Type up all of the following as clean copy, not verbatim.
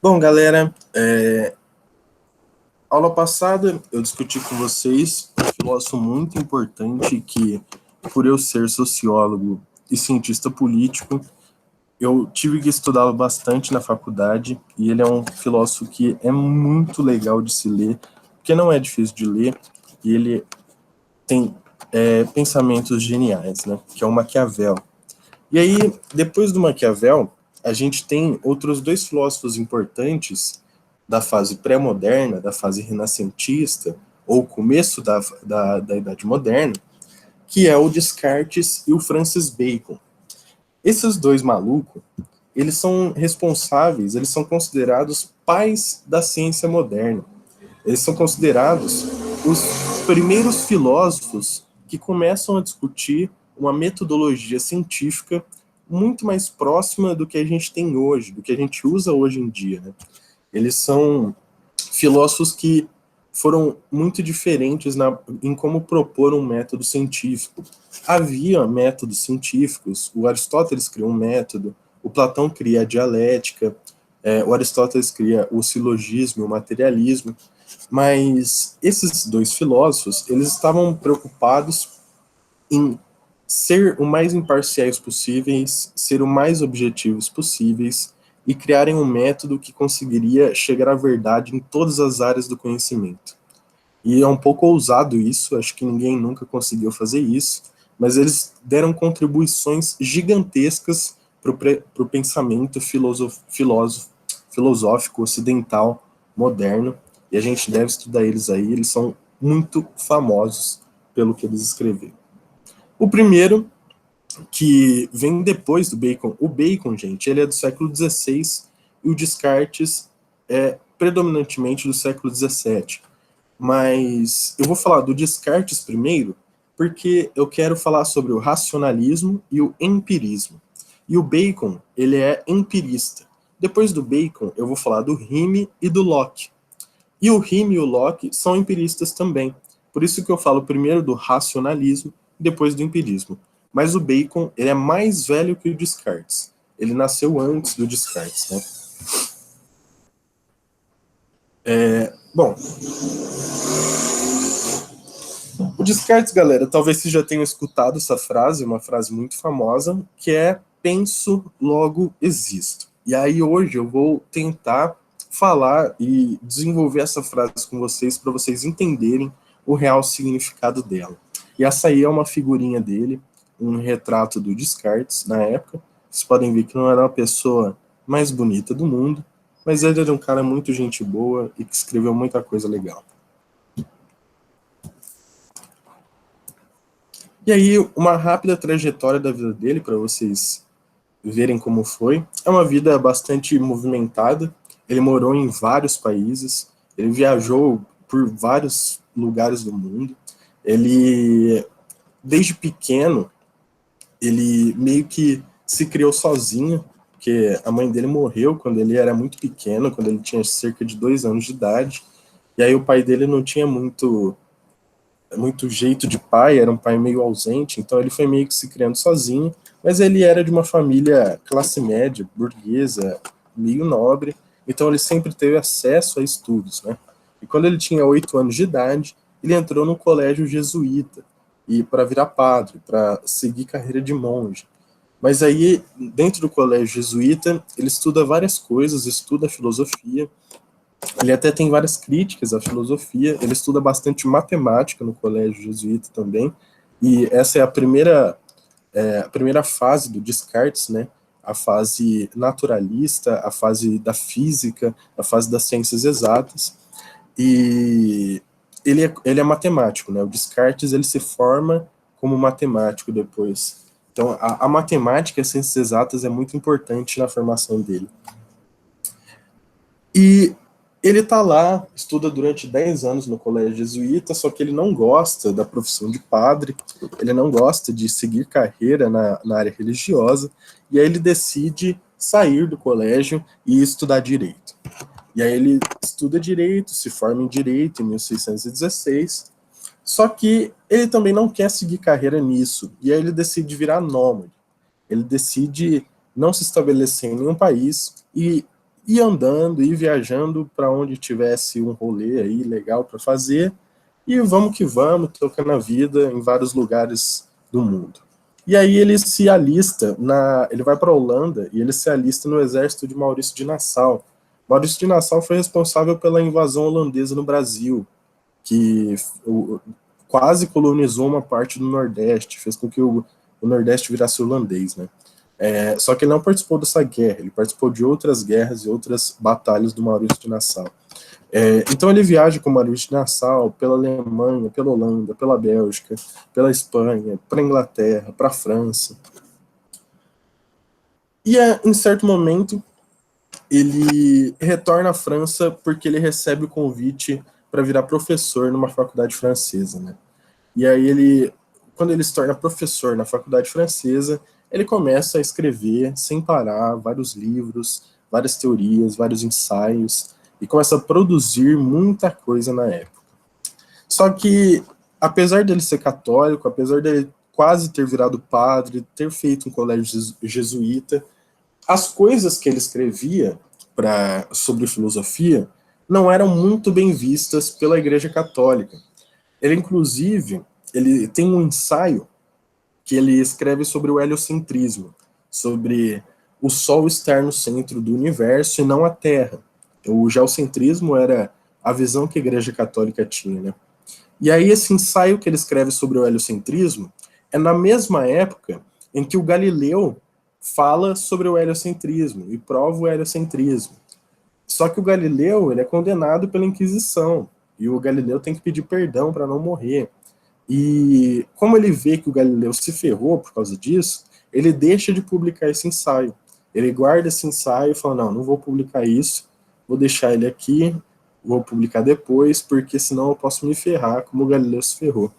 Bom, galera, aula passada eu discuti com vocês um filósofo muito importante que, por eu ser sociólogo e cientista político, eu tive que estudá-lo bastante na faculdade, e ele é um filósofo que é muito legal de se ler, porque não é difícil de ler, e ele tem pensamentos geniais, né? Que é o Maquiavel. E aí, depois do Maquiavel, a gente tem outros dois filósofos importantes da fase pré-moderna, da fase renascentista, ou começo da Idade Moderna, que é o Descartes e o Francis Bacon. Esses dois malucos, eles são responsáveis, eles são considerados pais da ciência moderna. Eles são considerados os primeiros filósofos que começam a discutir uma metodologia científica muito mais próxima do que a gente tem hoje, do que a gente usa hoje em dia, né? Eles são filósofos que foram muito diferentes em como propor um método científico. Havia métodos científicos, o Aristóteles criou um método, o Platão cria a dialética, o Aristóteles cria o silogismo, o materialismo, mas esses dois filósofos, eles estavam preocupados em ser o mais imparciais possíveis, ser o mais objetivos possíveis e criarem um método que conseguiria chegar à verdade em todas as áreas do conhecimento. E é um pouco ousado isso, acho que ninguém nunca conseguiu fazer isso, mas eles deram contribuições gigantescas para o pensamento filosófico ocidental moderno, e a gente deve estudar eles aí, eles são muito famosos pelo que eles escreveram. O primeiro, que vem depois do Bacon, o Bacon, gente, ele é do século XVI, e o Descartes é predominantemente do século XVII. Mas eu vou falar do Descartes primeiro, porque eu quero falar sobre o racionalismo e o empirismo. E o Bacon, ele é empirista. Depois do Bacon, eu vou falar do Hume e do Locke. E o Hume e o Locke são empiristas também. Por isso que eu falo primeiro do racionalismo e depois do empirismo. Mas o Bacon, ele é mais velho que o Descartes. Ele nasceu antes do Descartes, né? Bom, o Descartes, galera, talvez vocês já tenham escutado essa frase, uma frase muito famosa, que é penso, logo existo. E aí hoje eu vou tentar falar e desenvolver essa frase com vocês para vocês entenderem o real significado dela. E essa aí é uma figurinha dele, um retrato do Descartes na época. Vocês podem ver que não era a pessoa mais bonita do mundo, mas ele era um cara muito gente boa e que escreveu muita coisa legal. E aí, uma rápida trajetória da vida dele, para vocês verem como foi. É uma vida bastante movimentada. Ele morou em vários países, ele viajou por vários lugares do mundo. Ele, desde pequeno, ele meio que se criou sozinho, porque a mãe dele morreu quando ele era muito pequeno, quando ele tinha cerca de 2 anos de idade. E aí o pai dele não tinha muito jeito de pai, era um pai meio ausente, então ele foi meio que se criando sozinho, mas ele era de uma família classe média, burguesa, meio nobre, então ele sempre teve acesso a estudos, né? E quando ele tinha 8 anos de idade, ele entrou no colégio jesuíta, e para virar padre, para seguir carreira de monge. Mas aí, dentro do colégio jesuíta, ele estuda várias coisas, estuda filosofia, ele até tem várias críticas à filosofia, ele estuda bastante matemática no colégio jesuíta também, e essa é a primeira fase do Descartes, né? A fase naturalista, a fase da física, a fase das ciências exatas, e ele é matemático, né? O Descartes, ele se forma como matemático depois. Então, a matemática e as ciências exatas é muito importante na formação dele. E ele tá lá, estuda durante 10 anos no colégio jesuíta, só que ele não gosta da profissão de padre, ele não gosta de seguir carreira na área religiosa, e aí ele decide sair do colégio e estudar direito. E aí ele estuda direito, se forma em direito em 1616, só que ele também não quer seguir carreira nisso, e aí ele decide virar nômade. Ele decide não se estabelecer em nenhum país e ir andando, ir viajando para onde tivesse um rolê aí legal para fazer, e vamos que vamos, tocando a vida em vários lugares do mundo. E aí ele se alista, ele vai para a Holanda e ele se alista no exército de Maurício de Nassau. Maurício de Nassau foi responsável pela invasão holandesa no Brasil, que quase colonizou uma parte do Nordeste, fez com que o Nordeste virasse holandês, né? Só que ele não participou dessa guerra, ele participou de outras guerras e outras batalhas do Maurício de Nassau. Então ele viaja com o Maurício de Nassau pela Alemanha, pela Holanda, pela Bélgica, pela Espanha, para a Inglaterra, para a França. E em certo momento ele retorna à França porque ele recebe o convite para virar professor numa faculdade francesa, né? E aí quando ele se torna professor na faculdade francesa, ele começa a escrever sem parar vários livros, várias teorias, vários ensaios, e começa a produzir muita coisa na época. Só que, apesar dele ser católico, apesar dele quase ter virado padre, ter feito um colégio jesuíta, as coisas que ele escrevia sobre filosofia não eram muito bem vistas pela Igreja Católica. Ele, inclusive, ele tem um ensaio que ele escreve sobre o heliocentrismo, sobre o Sol estar no centro do universo e não a Terra. O geocentrismo era a visão que a Igreja Católica tinha, né? E aí esse ensaio que ele escreve sobre o heliocentrismo é na mesma época em que o Galileu fala sobre o heliocentrismo e prova o heliocentrismo. Só que o Galileu ele é condenado pela Inquisição, e o Galileu tem que pedir perdão para não morrer. E como ele vê que o Galileu se ferrou por causa disso, ele deixa de publicar esse ensaio. Ele guarda esse ensaio e fala, não vou publicar isso, vou deixar ele aqui, vou publicar depois, porque senão eu posso me ferrar, como o Galileu se ferrou.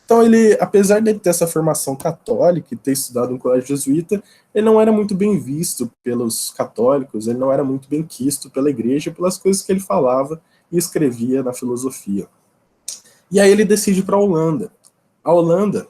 Então ele, apesar de ter essa formação católica e ter estudado em colégio jesuíta, ele não era muito bem visto pelos católicos, ele não era muito bem quisto pela igreja, pelas coisas que ele falava e escrevia na filosofia. E aí ele decide ir para a Holanda. A Holanda,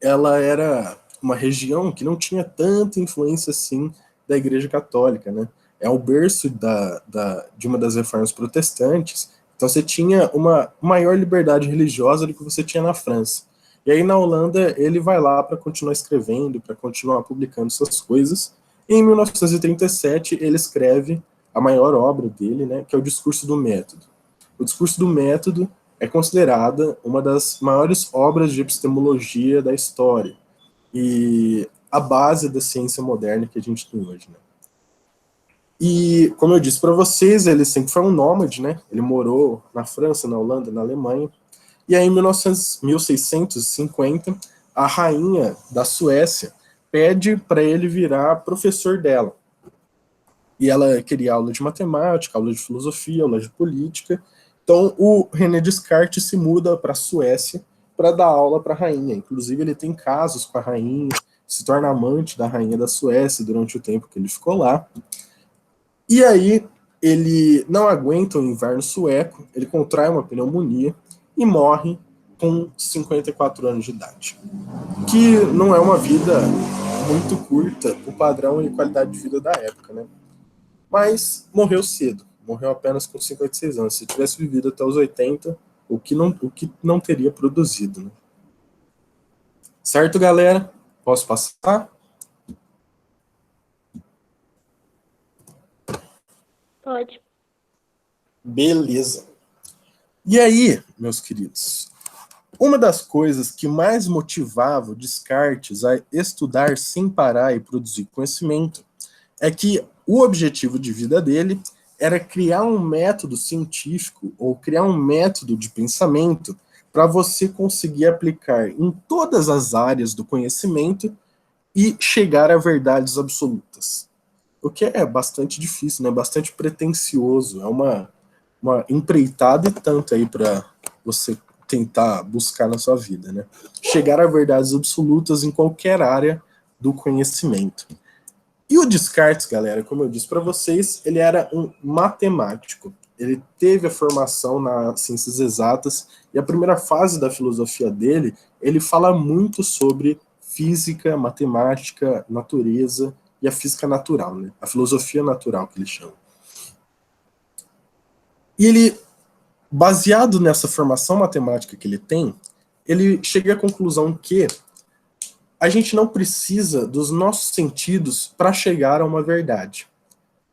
ela era uma região que não tinha tanta influência assim da Igreja Católica, né? É o berço de uma das reformas protestantes, então você tinha uma maior liberdade religiosa do que você tinha na França. E aí na Holanda ele vai lá para continuar escrevendo, para continuar publicando suas coisas. E em 1937 ele escreve a maior obra dele, né, que é o Discurso do Método. O Discurso do Método é considerada uma das maiores obras de epistemologia da história e a base da ciência moderna que a gente tem hoje, né? E, como eu disse para vocês, ele sempre foi um nômade, né? Ele morou na França, na Holanda, na Alemanha. E aí, em 1650, a rainha da Suécia pede para ele virar professor dela. E ela queria aula de matemática, aula de filosofia, aula de política. Então, o René Descartes se muda para a Suécia para dar aula para a rainha. Inclusive, ele tem casos com a rainha, se torna amante da rainha da Suécia durante o tempo que ele ficou lá. E aí, ele não aguenta o inverno sueco, ele contrai uma pneumonia e morre com 54 anos de idade. Que não é uma vida muito curta, o padrão e qualidade de vida da época, né? Mas morreu cedo, morreu apenas com 56 anos. Se tivesse vivido até os 80, o que não teria produzido, né? Certo, galera? Posso passar? Pode. Beleza. E aí, meus queridos, uma das coisas que mais motivava o Descartes a estudar sem parar e produzir conhecimento é que o objetivo de vida dele era criar um método científico ou criar um método de pensamento para você conseguir aplicar em todas as áreas do conhecimento e chegar a verdades absolutas. O que é bastante difícil, né? Bastante pretensioso. É uma empreitada e tanto aí para você tentar buscar na sua vida, né? Chegar a verdades absolutas em qualquer área do conhecimento. E o Descartes, galera, como eu disse para vocês, ele era um matemático. Ele teve a formação nas ciências exatas e a primeira fase da filosofia dele, ele fala muito sobre física, matemática, natureza e a física natural, né? A filosofia natural que ele chama. E ele, baseado nessa formação matemática que ele tem, ele chega à conclusão que a gente não precisa dos nossos sentidos para chegar a uma verdade.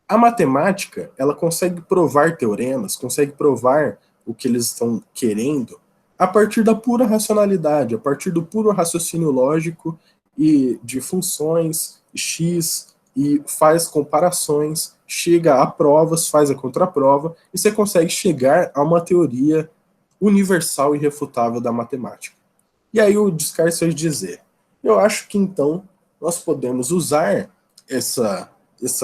A matemática, ela consegue provar teoremas, consegue provar o que eles estão querendo a partir da pura racionalidade, a partir do puro raciocínio lógico e de funções x e faz comparações, chega a provas, faz a contraprova e você consegue chegar a uma teoria universal e irrefutável da matemática. E aí o Descartes vai dizer, eu acho que então nós podemos usar essa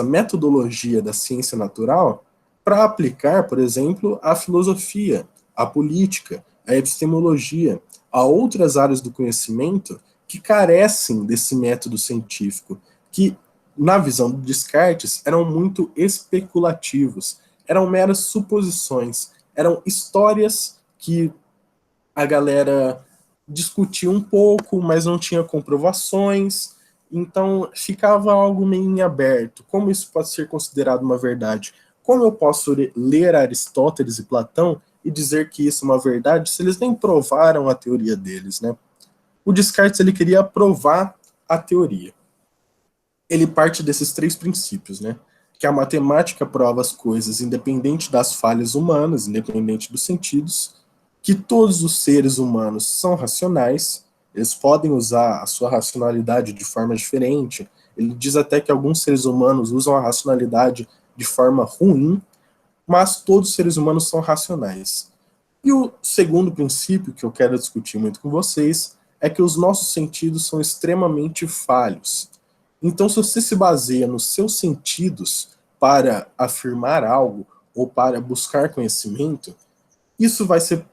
metodologia da ciência natural para aplicar, por exemplo, a filosofia, a política, a epistemologia, a outras áreas do conhecimento que carecem desse método científico, que, na visão do Descartes, eram muito especulativos, eram meras suposições, eram histórias que a galera discutia um pouco, mas não tinha comprovações, então ficava algo meio em aberto. Como isso pode ser considerado uma verdade? Como eu posso ler Aristóteles e Platão e dizer que isso é uma verdade se eles nem provaram a teoria deles, né? O Descartes ele queria provar a teoria. Ele parte desses três princípios, né? Que a matemática prova as coisas independente das falhas humanas, independente dos sentidos, que todos os seres humanos são racionais, eles podem usar a sua racionalidade de forma diferente. Ele diz até que alguns seres humanos usam a racionalidade de forma ruim, mas todos os seres humanos são racionais. E o segundo princípio que eu quero discutir muito com vocês é que os nossos sentidos são extremamente falhos. Então, se você se baseia nos seus sentidos para afirmar algo ou para buscar conhecimento, isso vai ser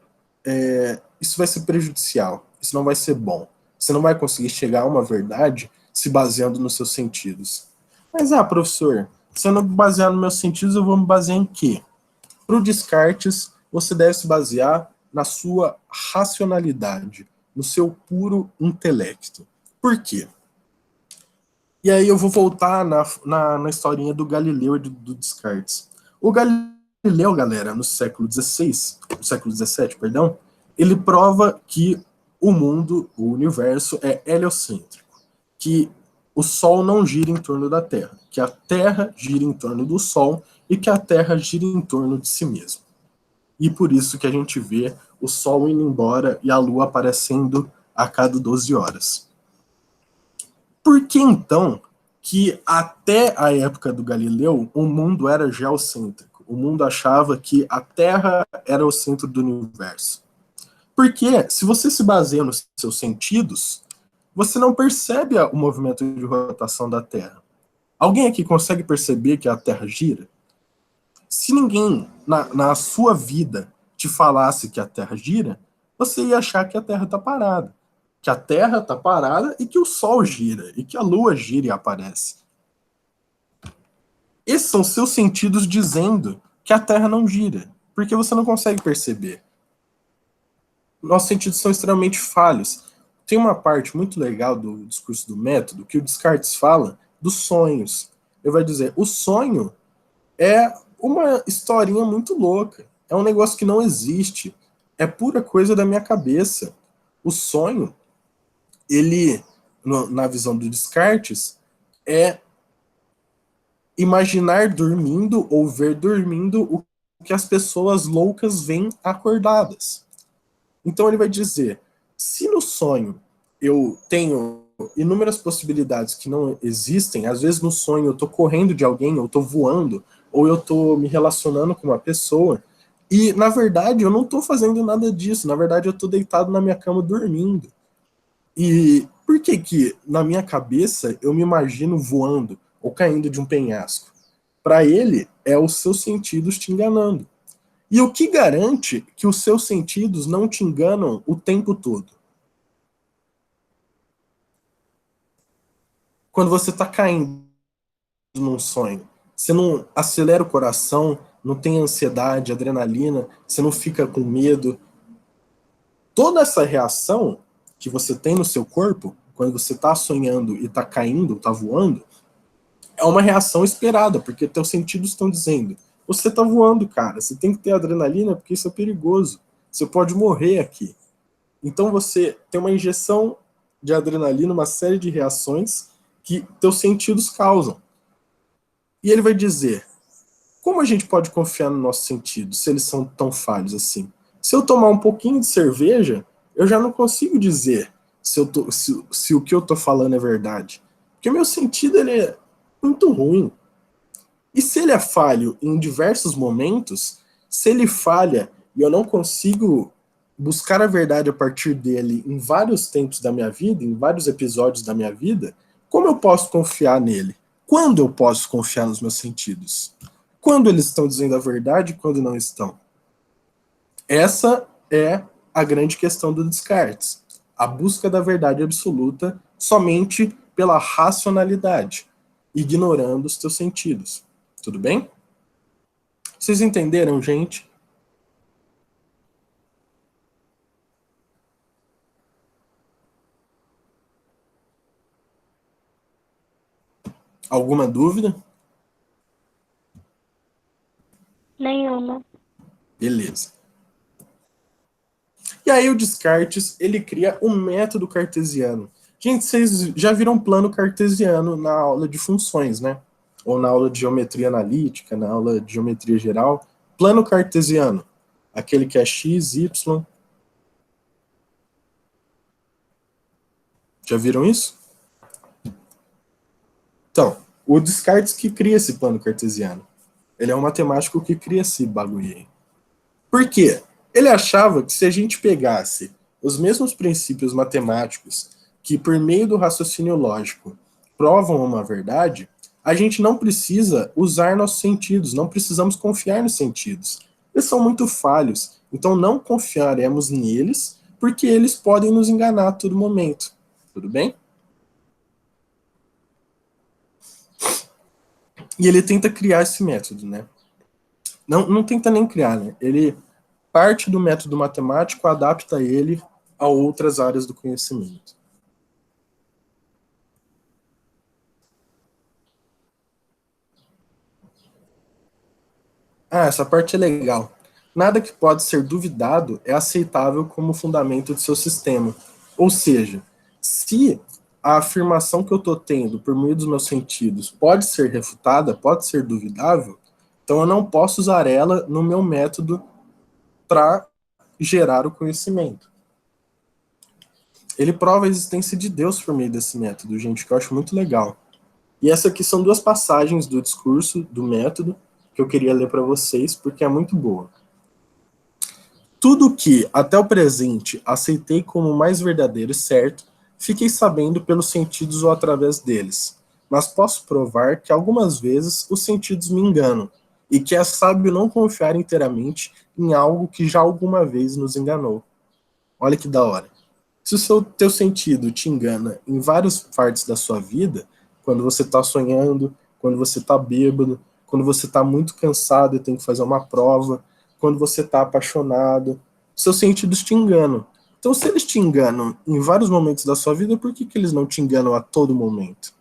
prejudicial, isso não vai ser bom. Você não vai conseguir chegar a uma verdade se baseando nos seus sentidos. Mas, professor, se eu não basear nos meus sentidos, eu vou me basear em quê? Para o Descartes, você deve se basear na sua racionalidade, no seu puro intelecto. Por quê? E aí eu vou voltar na historinha do Galileu e do Descartes. O Galileu, galera, no século XVII, perdão, ele prova que o mundo, o universo, é heliocêntrico, que o Sol não gira em torno da Terra, que a Terra gira em torno do Sol e que a Terra gira em torno de si mesma. E por isso que a gente vê o Sol indo embora e a Lua aparecendo a cada 12 horas. Por que então que até a época do Galileu o mundo era geocêntrico? O mundo achava que a Terra era o centro do universo. Porque se você se baseia nos seus sentidos, você não percebe o movimento de rotação da Terra. Alguém aqui consegue perceber que a Terra gira? Se ninguém na sua vida te falasse que a Terra gira, você ia achar que a Terra está parada. Que a Terra está parada e que o Sol gira, e que a Lua gira e aparece. Esses são seus sentidos dizendo que a Terra não gira, porque você não consegue perceber. Nossos sentidos são extremamente falhos. Tem uma parte muito legal do discurso do método que o Descartes fala dos sonhos. Ele vai dizer, o sonho é uma historinha muito louca. É um negócio que não existe. É pura coisa da minha cabeça. O sonho, ele, na visão do Descartes, é imaginar dormindo ou ver dormindo o que as pessoas loucas veem acordadas. Então ele vai dizer, se no sonho eu tenho inúmeras possibilidades que não existem, às vezes no sonho eu estou correndo de alguém, eu estou voando, ou eu estou me relacionando com uma pessoa, e na verdade eu não estou fazendo nada disso, na verdade eu estou deitado na minha cama dormindo. E por que que na minha cabeça eu me imagino voando ou caindo de um penhasco? Para ele, é os seus sentidos te enganando. E o que garante que os seus sentidos não te enganam o tempo todo? Quando você está caindo num sonho, você não acelera o coração, não tem ansiedade, adrenalina, você não fica com medo. Toda essa reação que você tem no seu corpo, quando você está sonhando e está caindo, está voando, é uma reação esperada, porque teus sentidos estão dizendo, Você tá voando, cara. Você tem que ter adrenalina porque isso é perigoso. Você pode morrer aqui. Então você tem uma injeção de adrenalina, uma série de reações que teus sentidos causam. E ele vai dizer: como a gente pode confiar nos nossos sentidos se eles são tão falhos assim? Se eu tomar um pouquinho de cerveja, eu já não consigo dizer se o que eu tô falando é verdade. Porque meu sentido ele é muito ruim. E se ele é falho em diversos momentos, se ele falha e eu não consigo buscar a verdade a partir dele em vários tempos da minha vida, em vários episódios da minha vida, como eu posso confiar nele? Quando eu posso confiar nos meus sentidos? Quando eles estão dizendo a verdade e quando não estão? Essa é a grande questão do Descartes. A busca da verdade absoluta somente pela racionalidade, ignorando os teus sentidos. Tudo bem? Vocês entenderam, gente? Alguma dúvida? Nenhuma. Beleza. E aí o Descartes, ele cria um método cartesiano. Gente, vocês já viram plano cartesiano na aula de funções, né? Ou na aula de geometria analítica, na aula de geometria geral. Plano cartesiano. Aquele que é x, y. Já viram isso? Então, o Descartes que cria esse plano cartesiano. Ele é um matemático que cria esse bagulho aí. Por quê? Ele achava que se a gente pegasse os mesmos princípios matemáticos que, por meio do raciocínio lógico, provam uma verdade, a gente não precisa usar nossos sentidos, não precisamos confiar nos sentidos. Eles são muito falhos, então não confiaremos neles, porque eles podem nos enganar a todo momento. Tudo bem? E ele tenta criar esse método, né? Não tenta nem criar, né? Ele parte do método matemático, adapta ele a outras áreas do conhecimento. Ah, essa parte é legal. Nada que pode ser duvidado é aceitável como fundamento de seu sistema. Ou seja, se a afirmação que eu estou tendo por meio dos meus sentidos pode ser refutada, pode ser duvidável, então eu não posso usar ela no meu método para gerar o conhecimento. Ele prova a existência de Deus por meio desse método, gente, que eu acho muito legal. E essa aqui são duas passagens do discurso, do método, que eu queria ler para vocês, porque é muito boa. Tudo que, até o presente, aceitei como mais verdadeiro e certo, fiquei sabendo pelos sentidos ou através deles. Mas posso provar que algumas vezes os sentidos me enganam, e que é sábio não confiar inteiramente em algo que já alguma vez nos enganou. Olha que da hora. Se o teu sentido te engana em várias partes da sua vida, quando você está sonhando, quando você está bêbado, quando você está muito cansado e tem que fazer uma prova, quando você está apaixonado, seus sentidos te enganam. Então, se eles te enganam em vários momentos da sua vida, por que eles não te enganam a todo momento?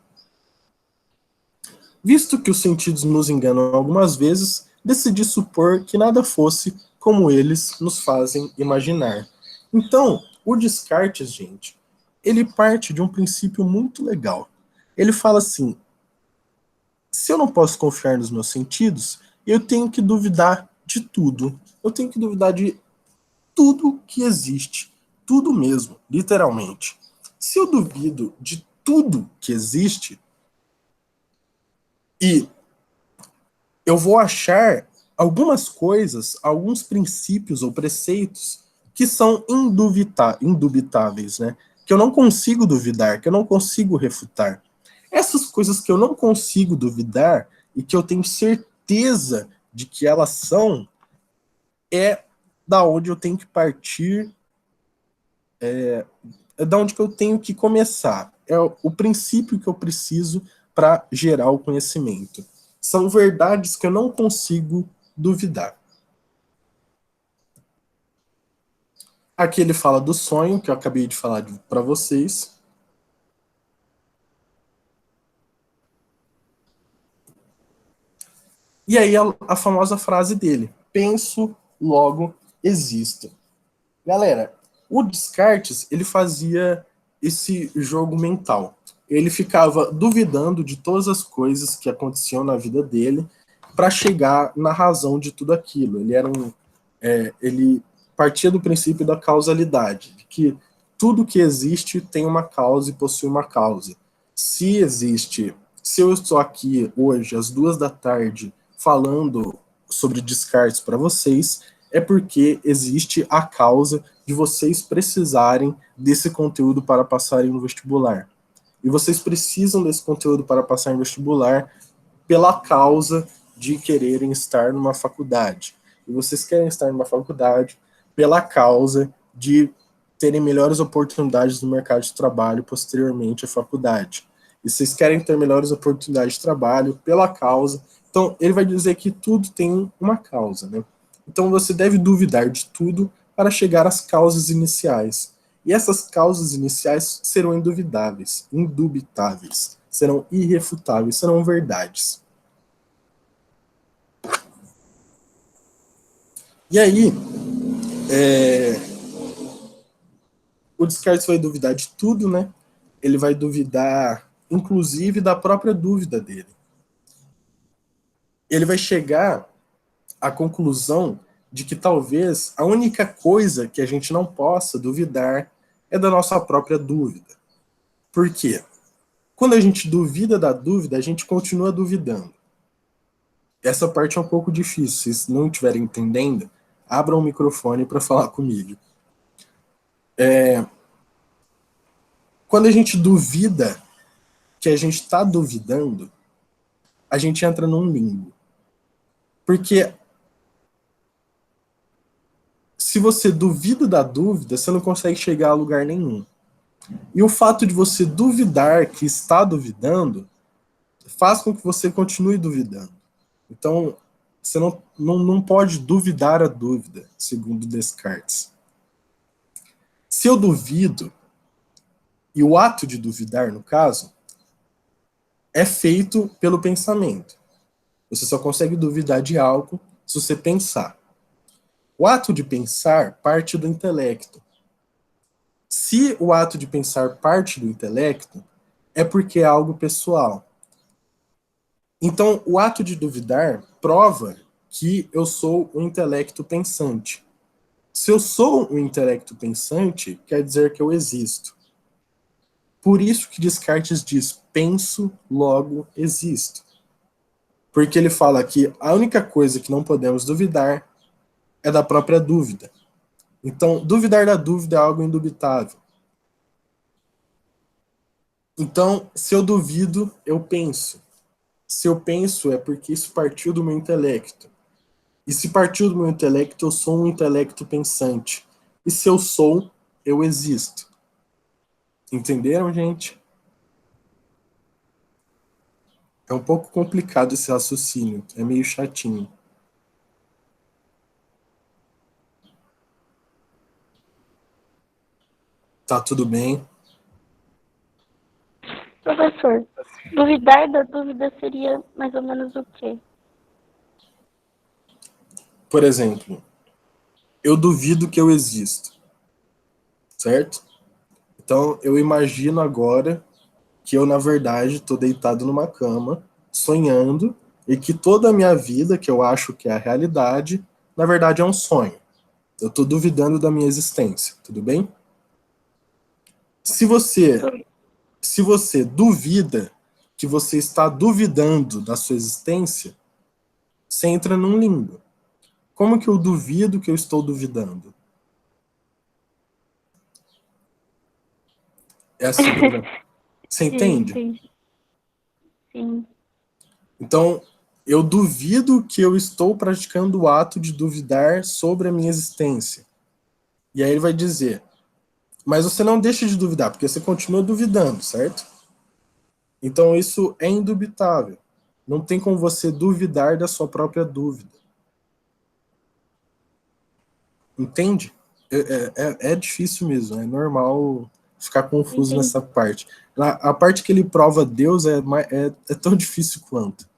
Visto que os sentidos nos enganam algumas vezes, decidi supor que nada fosse como eles nos fazem imaginar. Então, o Descartes, gente, ele parte de um princípio muito legal. Ele fala assim: se eu não posso confiar nos meus sentidos, eu tenho que duvidar de tudo. Eu tenho que duvidar de tudo que existe. Tudo mesmo, literalmente. Se eu duvido de tudo que existe, e eu vou achar algumas coisas, alguns princípios ou preceitos que são indubitáveis, né? Que eu não consigo duvidar, que eu não consigo refutar. Essas coisas que eu não consigo duvidar e que eu tenho certeza de que elas são, é da onde eu tenho que partir, é da onde que eu tenho que começar. É o princípio que eu preciso para gerar o conhecimento. São verdades que eu não consigo duvidar. Aqui ele fala do sonho, que eu acabei de falar para vocês. E aí a famosa frase dele, penso, logo existo. Galera, o Descartes, ele fazia esse jogo mental. Ele ficava duvidando de todas as coisas que aconteciam na vida dele para chegar na razão de tudo aquilo. Ele partia do princípio da causalidade, de que tudo que existe tem uma causa e possui uma causa. Se eu estou aqui hoje às 2 da tarde falando sobre Descartes para vocês, é porque existe a causa de vocês precisarem desse conteúdo para passarem no vestibular. E vocês precisam desse conteúdo para passar em vestibular pela causa de quererem estar numa faculdade. E vocês querem estar numa faculdade pela causa de terem melhores oportunidades no mercado de trabalho posteriormente à faculdade. E vocês querem ter melhores oportunidades de trabalho pela causa. Então, ele vai dizer que tudo tem uma causa, né? Então, você deve duvidar de tudo para chegar às causas iniciais. E essas causas iniciais serão indubitáveis, serão irrefutáveis, serão verdades. E aí, o Descartes vai duvidar de tudo, né? Ele vai duvidar, inclusive, da própria dúvida dele. Ele vai chegar à conclusão de que talvez a única coisa que a gente não possa duvidar é da nossa própria dúvida. Por quê? Quando a gente duvida da dúvida, a gente continua duvidando. Essa parte é um pouco difícil. Se não estiverem entendendo, abram o microfone para falar comigo. Quando a gente duvida que a gente está duvidando, a gente entra num limbo. Porque se você duvida da dúvida, você não consegue chegar a lugar nenhum. E o fato de você duvidar que está duvidando faz com que você continue duvidando. Então, você não pode duvidar a dúvida, segundo Descartes. Se eu duvido, e o ato de duvidar, no caso, é feito pelo pensamento. Você só consegue duvidar de algo se você pensar. O ato de pensar parte do intelecto. Se o ato de pensar parte do intelecto, é porque é algo pessoal. Então, o ato de duvidar prova que eu sou um intelecto pensante. Se eu sou um intelecto pensante, quer dizer que eu existo. Por isso que Descartes diz, penso, logo existo. Porque ele fala que a única coisa que não podemos duvidar é da própria dúvida. Então, duvidar da dúvida é algo indubitável. Então, se eu duvido, eu penso. Se eu penso, é porque isso partiu do meu intelecto. E se partiu do meu intelecto, eu sou um intelecto pensante. E se eu sou, eu existo. Entenderam, gente? É um pouco complicado esse raciocínio. É meio chatinho. Tá tudo bem? Professor, duvidar da dúvida seria mais ou menos o quê? Por exemplo, eu duvido que eu existo. Certo? Então, eu imagino agora que eu, na verdade, estou deitado numa cama, sonhando, e que toda a minha vida, que eu acho que é a realidade, na verdade é um sonho. Eu estou duvidando da minha existência, tudo bem? Se você duvida que você está duvidando da sua existência, você entra num limbo. Como que eu duvido que eu estou duvidando? É assim, por exemplo. Você entende? Sim, sim. Então, eu duvido que eu estou praticando o ato de duvidar sobre a minha existência. E aí ele vai dizer, mas você não deixa de duvidar, porque você continua duvidando, certo? Então isso é indubitável. Não tem como você duvidar da sua própria dúvida. Entende? É difícil mesmo, é normal ficar confuso Entendi. nessa parte. A parte que ele prova Deus é tão difícil quanto.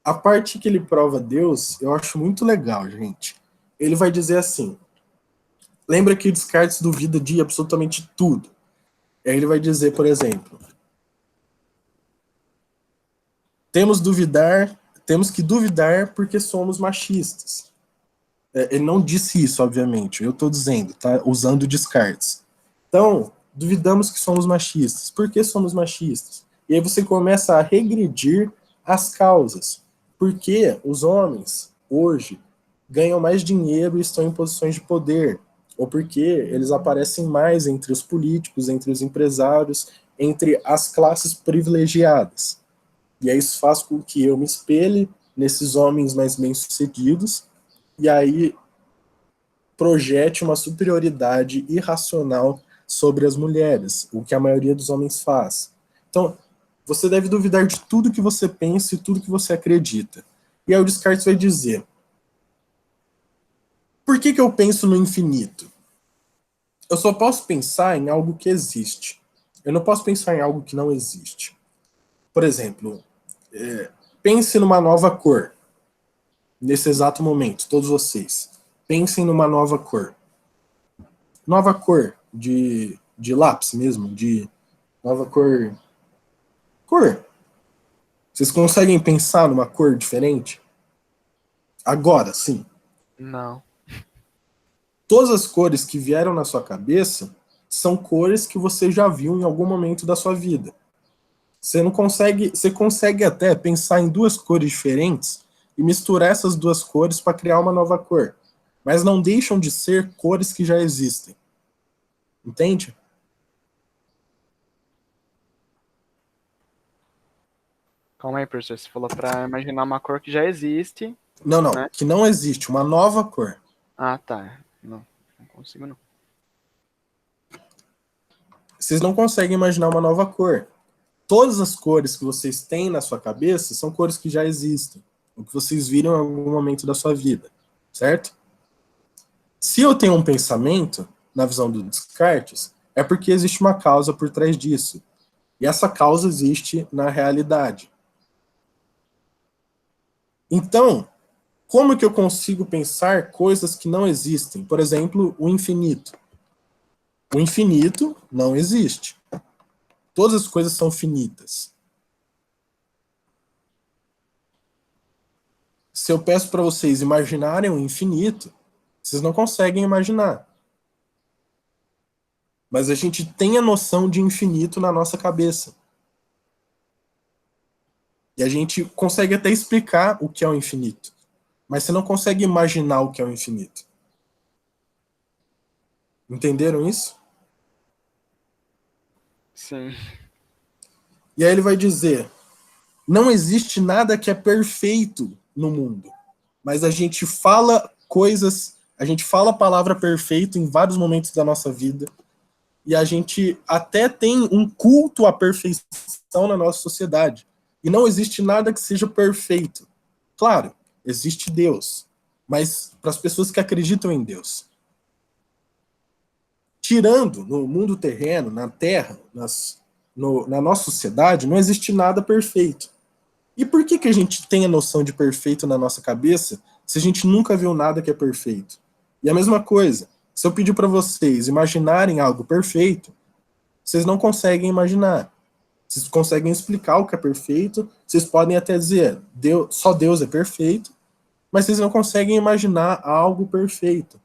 a parte que ele prova Deus, eu acho muito legal, gente. Ele vai dizer assim, lembra que o Descartes duvida de absolutamente tudo. Aí ele vai dizer, por exemplo, temos que duvidar porque somos machistas. Ele não disse isso, obviamente, eu estou dizendo, tá? Usando Descartes. Então, duvidamos que somos machistas. Por que somos machistas? E aí você começa a regredir as causas. Por que os homens, hoje, ganham mais dinheiro e estão em posições de poder? Ou porque eles aparecem mais entre os políticos, entre os empresários, entre as classes privilegiadas? E aí isso faz com que eu me espelhe nesses homens mais bem-sucedidos e aí projete uma superioridade irracional sobre as mulheres, o que a maioria dos homens faz. Então, você deve duvidar de tudo que você pensa e tudo que você acredita. E aí o Descartes vai dizer, por que eu penso no infinito? Eu só posso pensar em algo que existe. Eu não posso pensar em algo que não existe. Por exemplo, pense numa nova cor. Nesse exato momento, todos vocês. Pensem numa nova cor. Nova cor de lápis mesmo, de nova cor. Cor. Vocês conseguem pensar numa cor diferente? Agora, sim. Não. Todas as cores que vieram na sua cabeça são cores que você já viu em algum momento da sua vida. Você consegue até pensar em duas cores diferentes e misturar essas duas cores para criar uma nova cor. Mas não deixam de ser cores que já existem. Entende? Calma aí, professor. Você falou pra imaginar uma cor que já existe. Não, né? que não existe, uma nova cor. Ah, tá. Não consigo não. Vocês não conseguem imaginar uma nova cor. Todas as cores que vocês têm na sua cabeça são cores que já existem, o que vocês viram em algum momento da sua vida, certo? Se eu tenho um pensamento, na visão do Descartes, é porque existe uma causa por trás disso. E essa causa existe na realidade. Então, como que eu consigo pensar coisas que não existem? Por exemplo, o infinito. O infinito não existe. Todas as coisas são finitas. Se eu peço para vocês imaginarem o infinito, vocês não conseguem imaginar. Mas a gente tem a noção de infinito na nossa cabeça. E a gente consegue até explicar o que é o infinito. Mas você não consegue imaginar o que é o infinito. Entenderam isso? Sim. E aí ele vai dizer, não existe nada que é perfeito no mundo. Mas a gente fala coisas, a gente fala a palavra perfeito em vários momentos da nossa vida. E a gente até tem um culto à perfeição na nossa sociedade. E não existe nada que seja perfeito. Claro, existe Deus, mas para as pessoas que acreditam em Deus. Tirando no mundo terreno, na Terra, na nossa sociedade, não existe nada perfeito. E por que a gente tem a noção de perfeito na nossa cabeça se a gente nunca viu nada que é perfeito? E a mesma coisa, se eu pedir para vocês imaginarem algo perfeito, vocês não conseguem imaginar. Vocês conseguem explicar o que é perfeito, vocês podem até dizer, só Deus é perfeito, mas vocês não conseguem imaginar algo perfeito,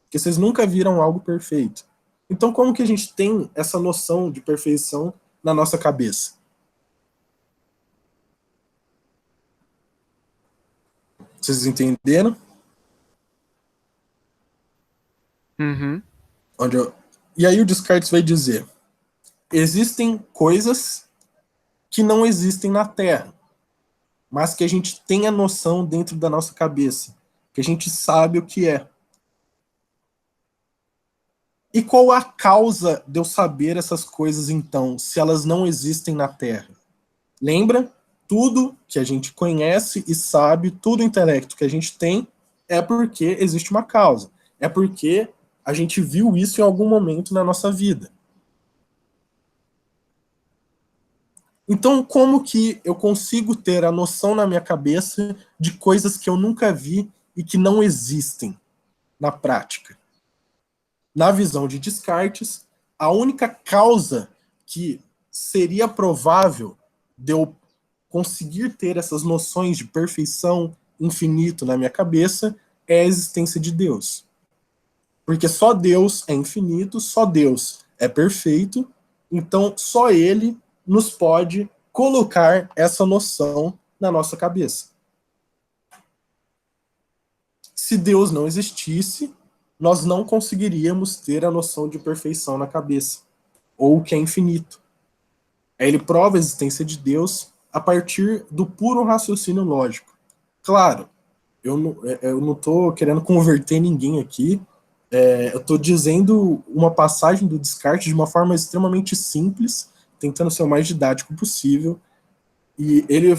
porque vocês nunca viram algo perfeito. Então como que a gente tem essa noção de perfeição na nossa cabeça? Vocês entenderam? Uhum. E aí o Descartes vai dizer, existem coisas que não existem na Terra, mas que a gente tem a noção dentro da nossa cabeça, que a gente sabe o que é. E qual a causa de eu saber essas coisas, então, se elas não existem na Terra? Lembra? Tudo que a gente conhece e sabe, todo o intelecto que a gente tem, é porque existe uma causa. É porque a gente viu isso em algum momento na nossa vida. Então, como que eu consigo ter a noção na minha cabeça de coisas que eu nunca vi e que não existem na prática? Na visão de Descartes, a única causa que seria provável de eu conseguir ter essas noções de perfeição, infinito na minha cabeça é a existência de Deus. Porque só Deus é infinito, só Deus é perfeito, então só Ele nos pode colocar essa noção na nossa cabeça. Se Deus não existisse, nós não conseguiríamos ter a noção de perfeição na cabeça, ou o que é infinito. Aí ele prova a existência de Deus a partir do puro raciocínio lógico. Claro, eu não estou querendo converter ninguém aqui, eu estou dizendo uma passagem do Descartes de uma forma extremamente simples, tentando ser o mais didático possível, e ele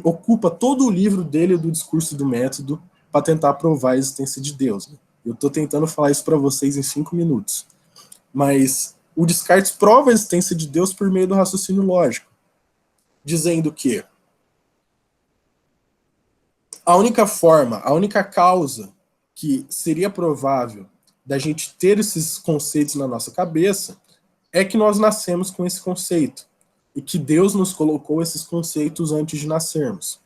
ocupa todo o livro dele do discurso do método para tentar provar a existência de Deus. Eu estou tentando falar isso para vocês em 5 minutos. Mas o Descartes prova a existência de Deus por meio do raciocínio lógico, dizendo que a única forma, a única causa que seria provável da gente ter esses conceitos na nossa cabeça é que nós nascemos com esse conceito e que Deus nos colocou esses conceitos antes de nascermos.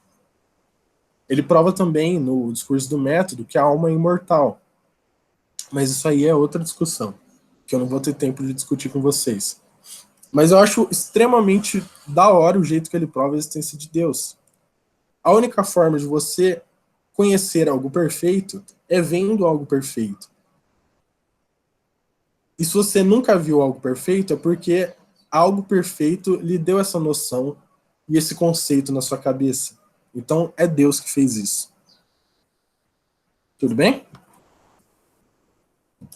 Ele prova também no discurso do método que a alma é imortal. Mas isso aí é outra discussão, que eu não vou ter tempo de discutir com vocês. Mas eu acho extremamente da hora o jeito que ele prova a existência de Deus. A única forma de você conhecer algo perfeito é vendo algo perfeito. E se você nunca viu algo perfeito, é porque algo perfeito lhe deu essa noção e esse conceito na sua cabeça. Então, é Deus que fez isso. Tudo bem?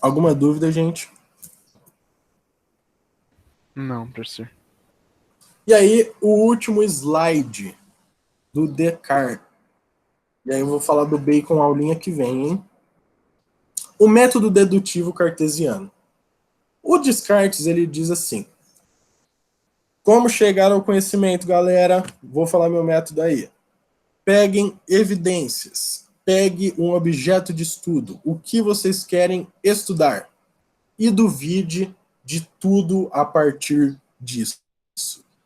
Alguma dúvida, gente? Não, professor. E aí, o último slide do Descartes. E aí eu vou falar do Bacon aulinha que vem, hein? O método dedutivo cartesiano. O Descartes, ele diz assim: como chegar ao conhecimento, galera? Vou falar meu método aí. Peguem evidências. Pegue um objeto de estudo. O que vocês querem estudar? E duvide de tudo a partir disso.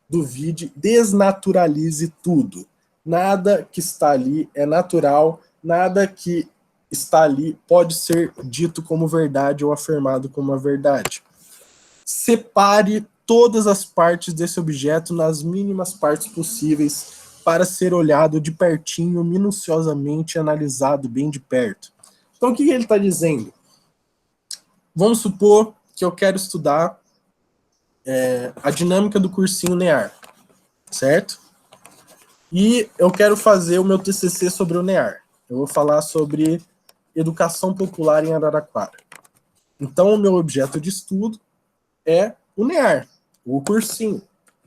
Duvide, desnaturalize tudo. Nada que está ali é natural, nada que está ali pode ser dito como verdade ou afirmado como uma verdade. Separe todas as partes desse objeto nas mínimas partes possíveis para ser olhado de pertinho, minuciosamente analisado bem de perto. Então, o que ele está dizendo? Vamos supor que eu quero estudar a dinâmica do cursinho NEAR, certo? E eu quero fazer o meu TCC sobre o NEAR. Eu vou falar sobre educação popular em Araraquara. Então, o meu objeto de estudo é o NEAR, o cursinho.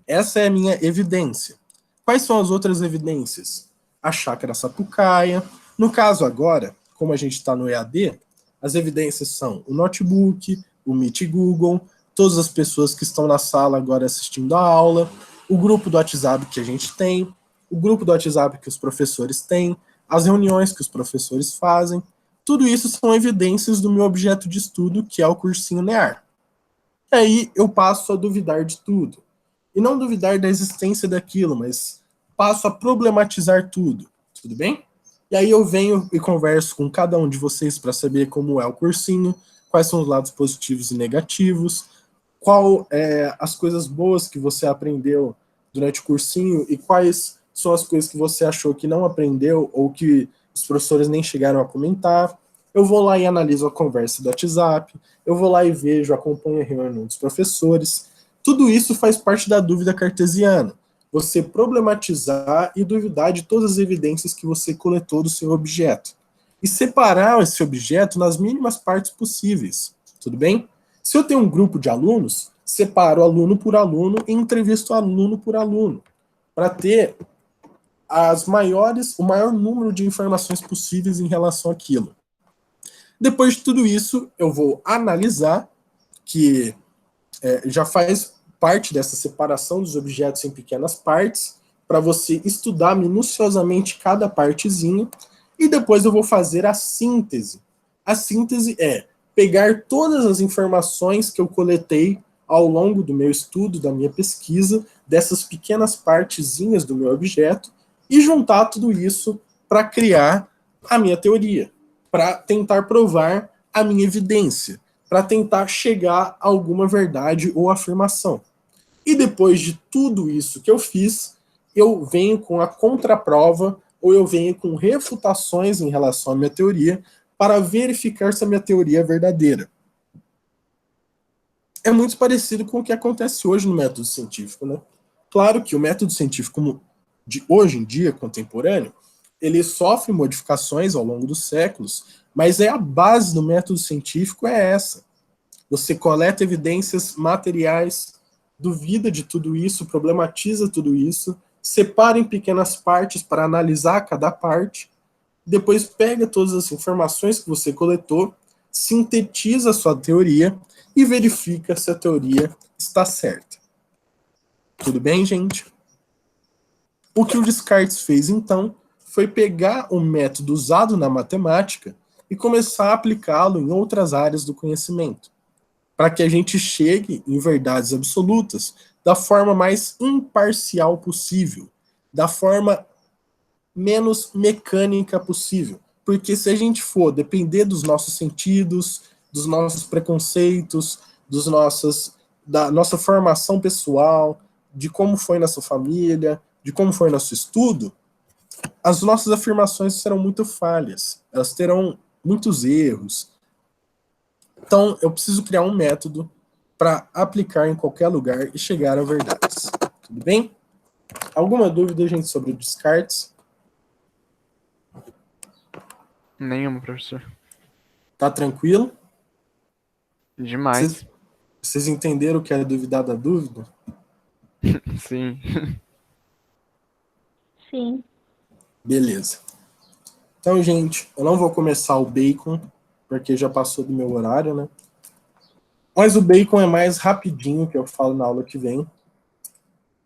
Essa é a minha evidência. Quais são as outras evidências? A chácara Sapucaia. No caso agora, como a gente está no EAD, as evidências são o notebook, o Meet Google, todas as pessoas que estão na sala agora assistindo a aula, o grupo do WhatsApp que a gente tem, o grupo do WhatsApp que os professores têm, as reuniões que os professores fazem. Tudo isso são evidências do meu objeto de estudo, que é o cursinho NEAR. E aí eu passo a duvidar de tudo. E não duvidar da existência daquilo, mas passo a problematizar tudo. Tudo bem? E aí eu venho e converso com cada um de vocês para saber como é o cursinho, quais são os lados positivos e negativos, qual é as coisas boas que você aprendeu durante o cursinho e quais são as coisas que você achou que não aprendeu ou que os professores nem chegaram a comentar. Eu vou lá e analiso a conversa do WhatsApp, eu vou lá e vejo, acompanho a reunião dos professores. Tudo isso faz parte da dúvida cartesiana. Você problematizar e duvidar de todas as evidências que você coletou do seu objeto. E separar esse objeto nas mínimas partes possíveis. Tudo bem? Se eu tenho um grupo de alunos, separo aluno por aluno e entrevisto aluno por aluno, para ter o maior número de informações possíveis em relação àquilo. Depois de tudo isso, eu vou analisar, que já faz parte dessa separação dos objetos em pequenas partes, para você estudar minuciosamente cada partezinha, e depois eu vou fazer a síntese. A síntese é pegar todas as informações que eu coletei ao longo do meu estudo, da minha pesquisa, dessas pequenas partezinhas do meu objeto, e juntar tudo isso para criar a minha teoria, para tentar provar a minha evidência, para tentar chegar a alguma verdade ou afirmação. E depois de tudo isso que eu fiz, eu venho com a contraprova ou eu venho com refutações em relação à minha teoria para verificar se a minha teoria é verdadeira. É muito parecido com o que acontece hoje no método científico, né? Claro que o método científico de hoje em dia, contemporâneo, ele sofre modificações ao longo dos séculos, mas a base do método científico é essa. Você coleta evidências materiais, duvida de tudo isso, problematiza tudo isso, separa em pequenas partes para analisar cada parte, depois pega todas as informações que você coletou, sintetiza a sua teoria e verifica se a teoria está certa. Tudo bem, gente? O que o Descartes fez, então, foi pegar o método usado na matemática e começar a aplicá-lo em outras áreas do conhecimento, para que a gente chegue em verdades absolutas da forma mais imparcial possível, da forma menos mecânica possível. Porque se a gente for depender dos nossos sentidos, dos nossos preconceitos, da nossa formação pessoal, de como foi nossa família, de como foi nosso estudo, as nossas afirmações serão muito falhas, elas terão muitos erros. Então, eu preciso criar um método para aplicar em qualquer lugar e chegar a verdades. Tudo bem? Alguma dúvida, gente, sobre o Descartes? Nenhuma, professor. Tá tranquilo? Demais. Vocês entenderam o que é duvidar da dúvida? Sim. Sim. Beleza. Então, gente, eu não vou começar o bacon, porque já passou do meu horário, né? Mas o bacon é mais rapidinho, que eu falo na aula que vem.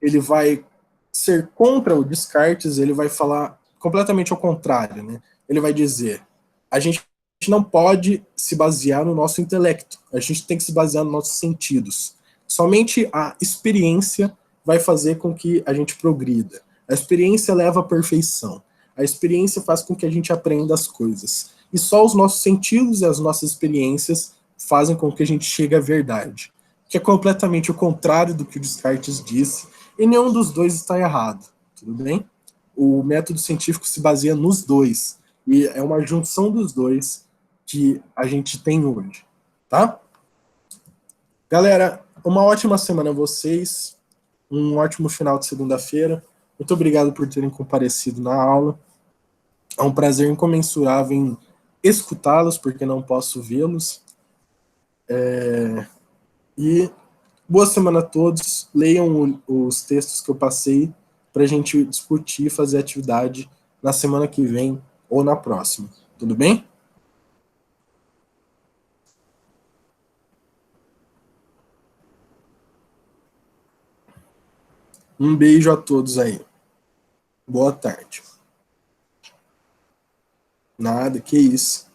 Ele vai ser contra o Descartes, ele vai falar completamente ao contrário, né? Ele vai dizer, a gente não pode se basear no nosso intelecto, a gente tem que se basear nos nossos sentidos. Somente a experiência vai fazer com que a gente progrida. A experiência leva à perfeição. A experiência faz com que a gente aprenda as coisas. E só os nossos sentidos e as nossas experiências fazem com que a gente chegue à verdade. Que é completamente o contrário do que o Descartes disse, e nenhum dos dois está errado, tudo bem? O método científico se baseia nos dois, e é uma junção dos dois que a gente tem hoje, tá? Galera, uma ótima semana a vocês, um ótimo final de segunda-feira. Muito obrigado por terem comparecido na aula. É um prazer incomensurável em escutá-los, porque não posso vê-los. E boa semana a todos. Leiam os textos que eu passei para a gente discutir e fazer atividade na semana que vem ou na próxima. Tudo bem? Um beijo a todos aí. Boa tarde. Nada, que isso.